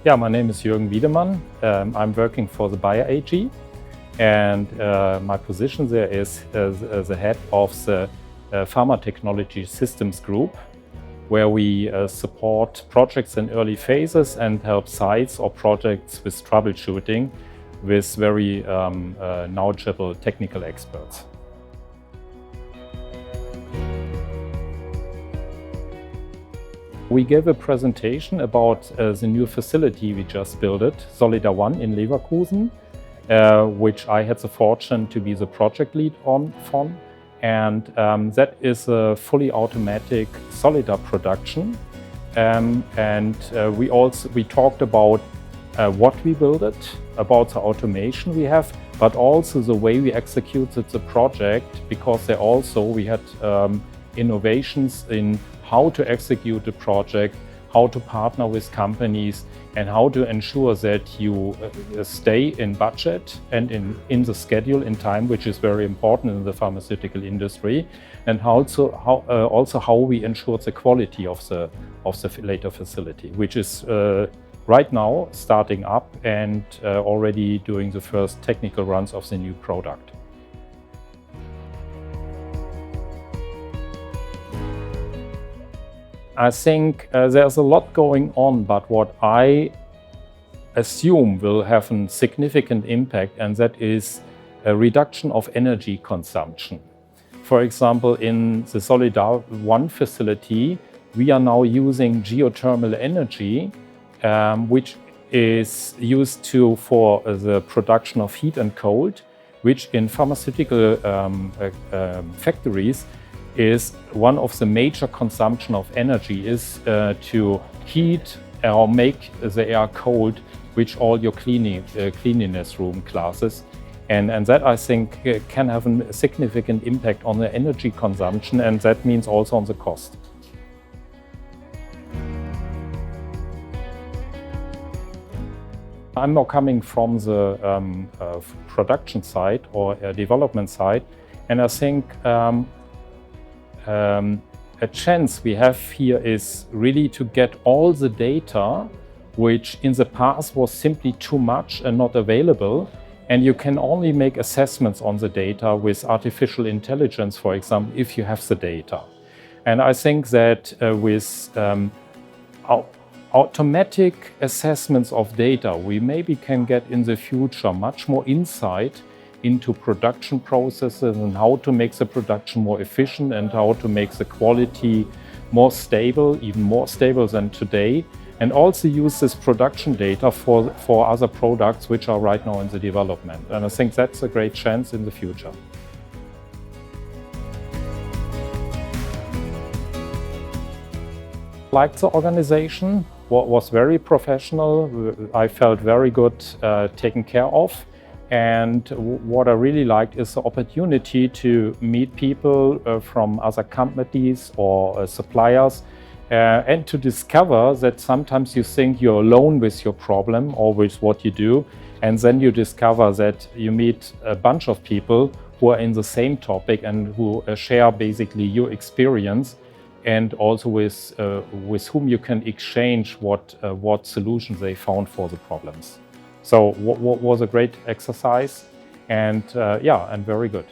Yeah, my name is Jürgen Wiedemann. I'm working for the Bayer AG, and my position there is as the head of the Pharma Technology Systems group, where we support projects in early phases and help sites or projects with troubleshooting with very knowledgeable technical experts. We gave a presentation about the new facility we just built, Solidara One in Leverkusen, which I had the fortune to be the project lead on. And that is a fully automatic Solidara production. We talked about what we built, about the automation we have, but also the way we executed the project, because we had innovations in how to execute the project, how to partner with companies, and how to ensure that you stay in budget and in the schedule in time, which is very important in the pharmaceutical industry, and also how we ensure the quality of the later facility, which is right now starting up and already doing the first technical runs of the new product. I think there's a lot going on, but what I assume will have a significant impact, and that is a reduction of energy consumption. For example, in the Solidara One facility, we are now using geothermal energy, which is used for the production of heat and cold, which in pharmaceutical factories is one of the major consumption of energy, is to heat or make the air cold, which all your cleanliness room classes. And that, I think, can have a significant impact on the energy consumption, and that means also on the cost. I'm now coming from the production side or development side, and I think a chance we have here is really to get all the data, which in the past was simply too much and not available. And you can only make assessments on the data with artificial intelligence, for example, if you have the data. And I think that with automatic assessments of data, we maybe can get in the future much more insight into production processes and how to make the production more efficient and how to make the quality more stable, even more stable than today, and also use this production data for other products which are right now in the development. And I think that's a great chance in the future. I liked the organization, was very professional. I felt very good taken care of. And what I really liked is the opportunity to meet people from other companies or suppliers and to discover that sometimes you think you're alone with your problem or with what you do, and then you discover that you meet a bunch of people who are in the same topic and who share basically your experience, and also with whom you can exchange what solutions they found for the problems. So what was a great exercise, and and very good.